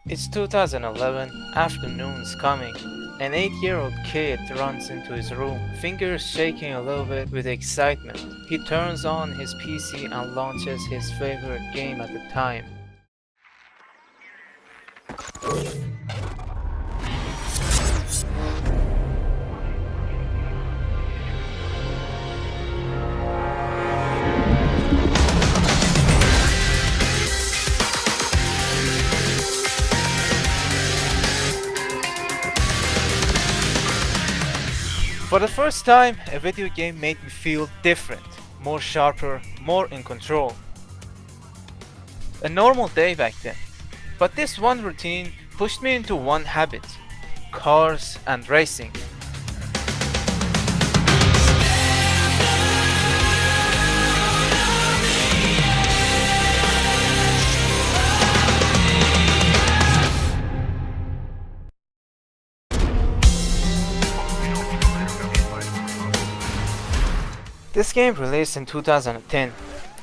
It's 2011, afternoon's coming. An 8-year-old kid runs into his room, fingers shaking a little bit with excitement. He turns on his PC and launches his favorite game at the time. For the first time, a video game made me feel different, more sharper, more in control. A normal day back then. But this one routine pushed me into one habit: cars and racing. This game released in 2010,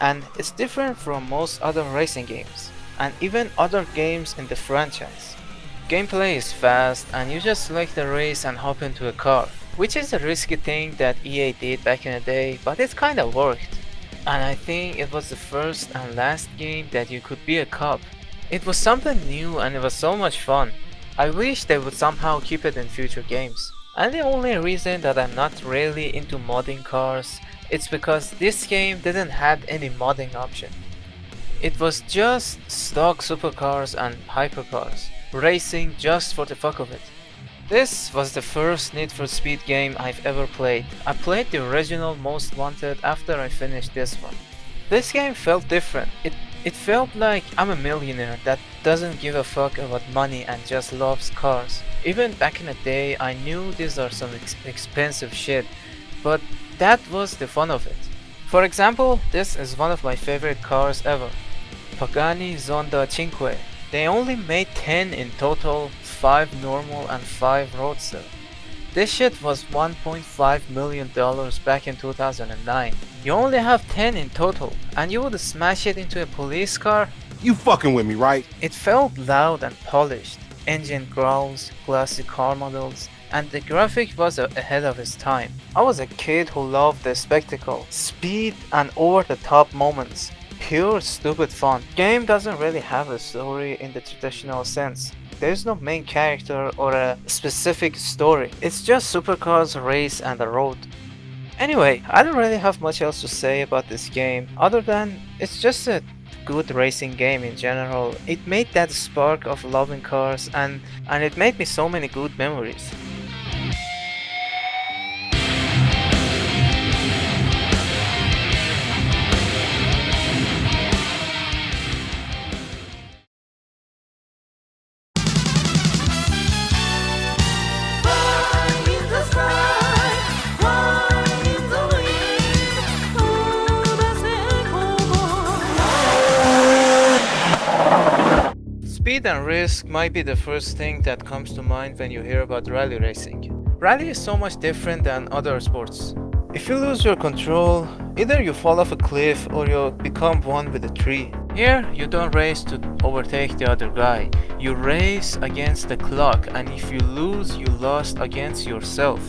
and it's different from most other racing games, and even other games in the franchise. Gameplay is fast, and you just select the race and hop into a car, which is a risky thing that EA did back in the day, but it kinda worked. And I think it was the first and last game that you could be a cop. It was something new and it was so much fun. I wish they would somehow keep it in future games. And the only reason that I'm not really into modding cars, it's because this game didn't have any modding option. It was just stock supercars and hypercars, racing just for the fuck of it. This was the first Need for Speed game I've ever played. I played the original Most Wanted after I finished this one. This game felt different. It felt like I'm a millionaire that doesn't give a fuck about money and just loves cars. Even back in the day, I knew these are some expensive shit, but that was the fun of it. For example, this is one of my favorite cars ever. Pagani Zonda Cinque. They only made 10 in total, 5 normal and 5 roadster. This shit was $1.5 million back in 2009. You only have 10 in total, and you would smash it into a police car? You fucking with me, right? It felt loud and polished, engine growls, classic car models, and the graphic was ahead of its time. I was a kid who loved the spectacle, speed, and over-the-top moments. Pure stupid fun. Game doesn't really have a story in the traditional sense. There's no main character or a specific story. It's just supercars, race, and a road. Anyway, I don't really have much else to say about this game other than it's just a good racing game in general. It made that spark of loving cars and it made me so many good memories. Speed and risk might be the first thing that comes to mind when you hear about rally racing. Rally is so much different than other sports. If you lose your control, either you fall off a cliff or you become one with a tree. Here, you don't race to overtake the other guy. You race against the clock, and if you lose, you lost against yourself.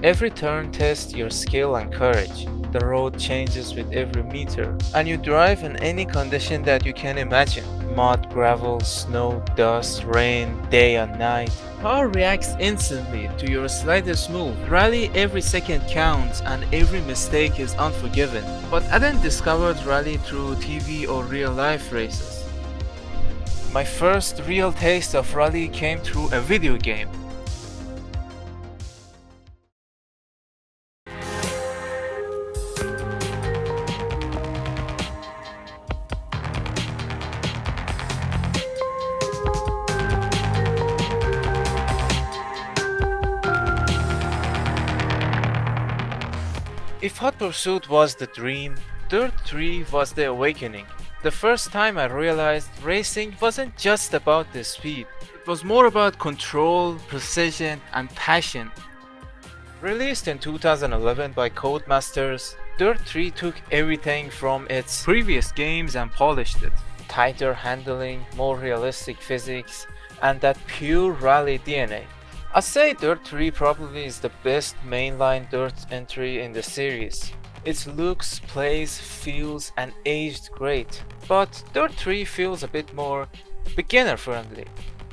Every turn tests your skill and courage. The road changes with every meter, and you drive in any condition that you can imagine. Mud, gravel, snow, dust, rain, day and night. Car reacts instantly to your slightest move. Rally every second counts and every mistake is unforgiven. But I didn't discover rally through TV or real life races. My first real taste of rally came through a video game. If Hot Pursuit was the dream, Dirt 3 was the awakening. The first time I realized racing wasn't just about the speed. It was more about control, precision, and passion. Released in 2011 by Codemasters, Dirt 3 took everything from its previous games and polished it. tighter handling, more realistic physics, and that pure rally DNA. I'd say Dirt 3 probably is the best mainline Dirt entry in the series. Its looks, plays, feels, and aged great. But Dirt 3 feels a bit more beginner friendly,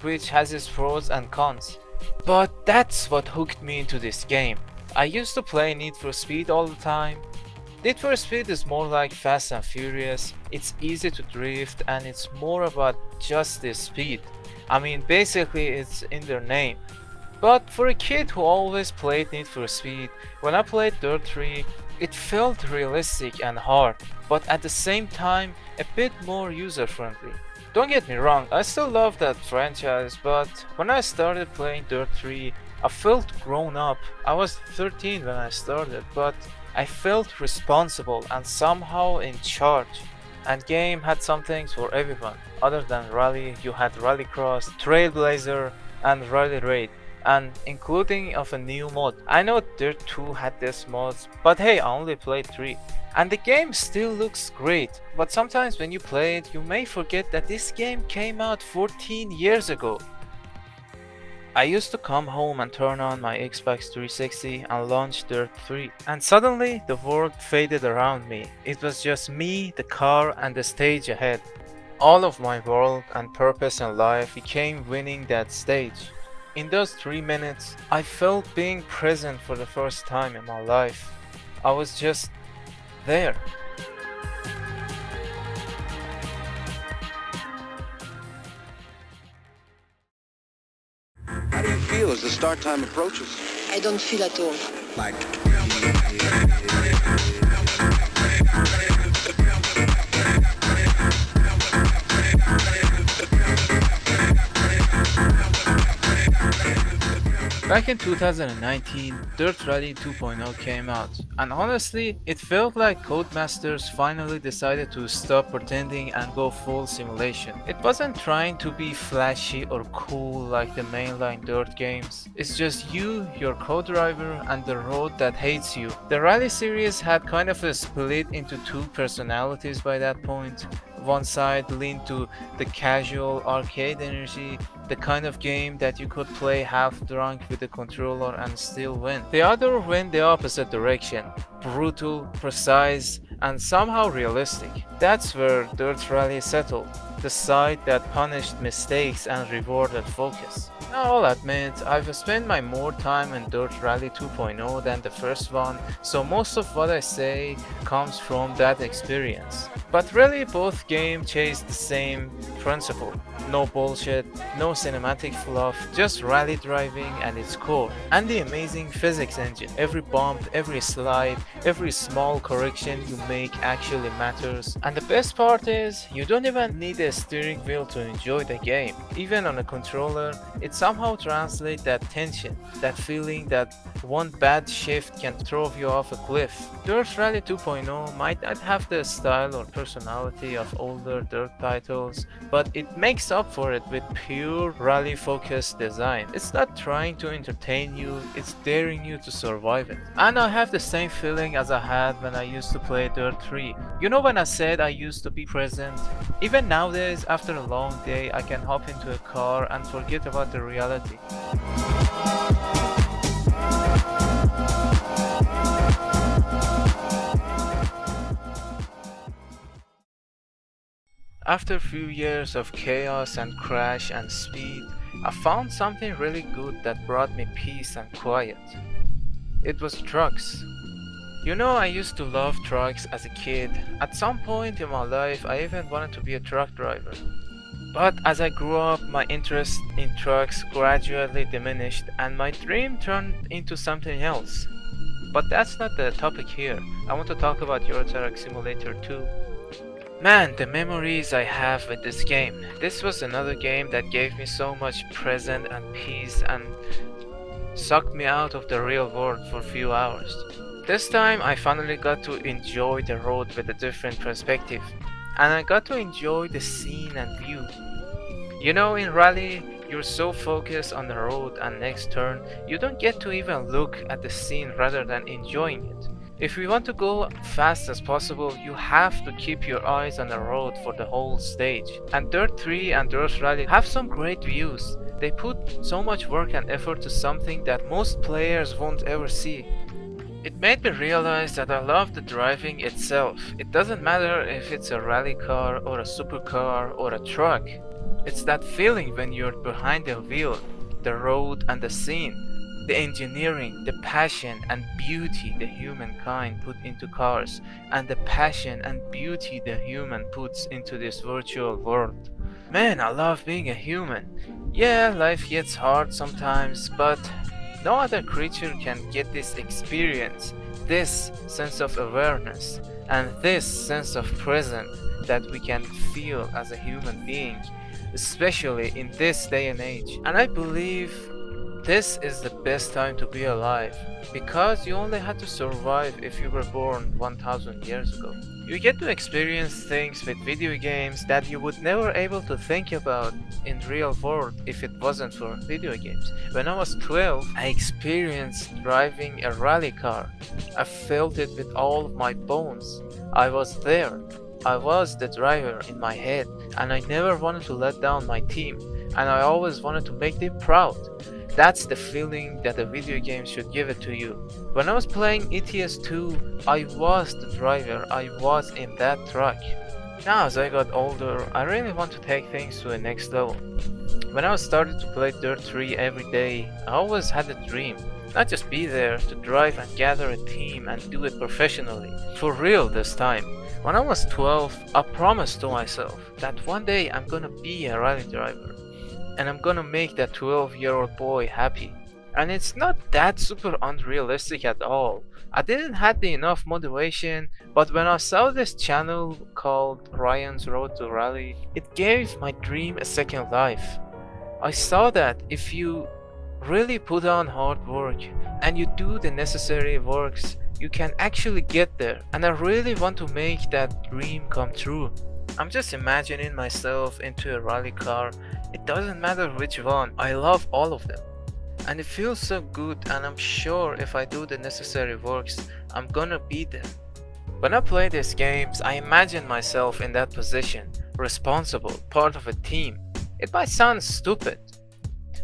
which has its pros and cons. But that's what hooked me into this game. I used to play Need for Speed all the time. Need for Speed is more like Fast and Furious, it's easy to drift and it's more about just the speed. I mean, basically it's in their name. But for a kid who always played Need for Speed, when I played Dirt 3, it felt realistic and hard, but at the same time a bit more user friendly. Don't get me wrong, I still love that franchise, but when I started playing Dirt 3, I felt grown up. I was 13 when I started, but I felt responsible and somehow in charge. And game had some things for everyone. Other than Rally, you had Rallycross, Trailblazer, and Rally Raid, and including of a new mod. I know Dirt 2 had this mods, but hey, I only played 3. And the game still looks great, but sometimes when you play it, you may forget that this game came out 14 years ago. I used to come home and turn on my Xbox 360 and launch Dirt 3, and suddenly the world faded around me. It was just me, the car, and the stage ahead. All of my world and purpose in life became winning that stage. In those 3 minutes, I felt being present for the first time in my life. I was just there. How do you feel as the start time approaches? I don't feel at all. Like, Back in 2019, Dirt Rally 2.0 came out, and honestly, it felt like Codemasters finally decided to stop pretending and go full simulation. It wasn't trying to be flashy or cool like the mainline Dirt games. It's just you, your co-driver, and the road that hates you. The Rally series had kind of a split into two personalities by that point. One side leaned to the casual arcade energy, the kind of game that you could play half drunk with the controller and still win. The other went the opposite direction, brutal, precise, and somehow realistic. That's where Dirt Rally settled, the side that punished mistakes and rewarded focus. Now I'll admit, I've spent my more time in Dirt Rally 2.0 than the first one, so most of what I say comes from that experience. But really both games chase the same principle. No bullshit, no cinematic fluff, just rally driving and its core. And the amazing physics engine. Every bump, every slide, every small correction you make actually matters. And the best part is, you don't even need a steering wheel to enjoy the game. Even on a controller, it somehow translates that tension, that feeling that one bad shift can throw you off a cliff. Dirt Rally 2.0 might not have the style or personality of older Dirt titles, but it makes up for it with pure rally focused design. It's not trying to entertain you, it's daring you to survive it. And I have the same feeling as I had when I used to play Dirt 3. You know when I said I used to be present? Even nowadays, after a long day, I can hop into a car and forget about the reality. After a few years of chaos and crash and speed, I found something really good that brought me peace and quiet. It was trucks. You know, I used to love trucks as a kid. At some point in my life, I even wanted to be a truck driver. But as I grew up, my interest in trucks gradually diminished and my dream turned into something else. But that's not the topic here. I want to talk about Euro Truck Simulator 2. Man, the memories I have with this game. This was another game that gave me so much present and peace and sucked me out of the real world for a few hours. This time I finally got to enjoy the road with a different perspective, and I got to enjoy the scene and view. You know, in Rally, you're so focused on the road and next turn, you don't get to even look at the scene rather than enjoying it. If you want to go fast as possible, you have to keep your eyes on the road for the whole stage. And Dirt 3 and Dirt Rally have some great views. They put so much work and effort to something that most players won't ever see. It made me realize that I love the driving itself. It doesn't matter if it's a rally car or a supercar or a truck. It's that feeling when you're behind the wheel, the road and the scene. The engineering, the passion and beauty the humankind put into cars, and the passion and beauty the human puts into this virtual world. Man, I love being a human. Yeah, life gets hard sometimes, but no other creature can get this experience, this sense of awareness, and this sense of presence that we can feel as a human being, especially in this day and age. And I believe this is the best time to be alive, because you only had to survive if you were born 1000 years ago. You get to experience things with video games that you would never able to think about in real world if it wasn't for video games. When I was 12, I experienced driving a rally car. I felt it with all of my bones. I was there. I was the driver in my head, and I never wanted to let down my team, and I always wanted to make them proud. That's the feeling that a video game should give it to you. When I was playing ETS2, I was the driver, I was in that truck. Now as I got older, I really want to take things to the next level. When I started to play Dirt 3 every day, I always had a dream. Not just be there to drive and gather a team and do it professionally. For real this time. When I was 12, I promised to myself that one day I'm gonna be a rally driver. And I'm gonna make that 12-year-old boy happy. And it's not that super unrealistic at all. I didn't have the enough motivation, but when I saw this channel called Ryan's Road to Rally, it gave my dream a second life. I saw that if you really put on hard work and you do the necessary works, you can actually get there. And I really want to make that dream come true. I'm just imagining myself into a rally car. It doesn't matter which one, I love all of them. And it feels so good, and I'm sure if I do the necessary works, I'm gonna be there. When I play these games, I imagine myself in that position, responsible, part of a team. It might sound stupid.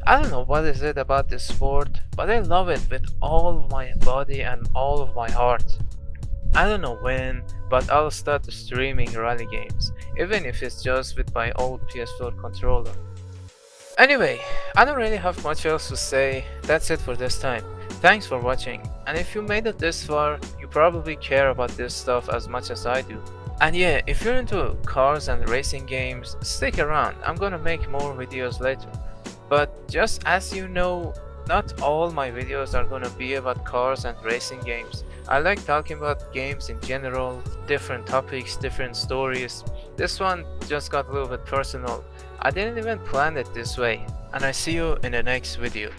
I don't know what is it about this sport, but I love it with all of my body and all of my heart. I don't know when, but I'll start streaming rally games, even if it's just with my old PS4 controller. Anyway, I don't really have much else to say. That's it for this time. Thanks for watching, and if you made it this far, you probably care about this stuff as much as I do. And yeah, if you're into cars and racing games, stick around, I'm gonna make more videos later. But just as you know, not all my videos are gonna be about cars and racing games. I like talking about games in general, different topics, different stories. This one just got a little bit personal. I didn't even plan it this way, and I see you in the next video.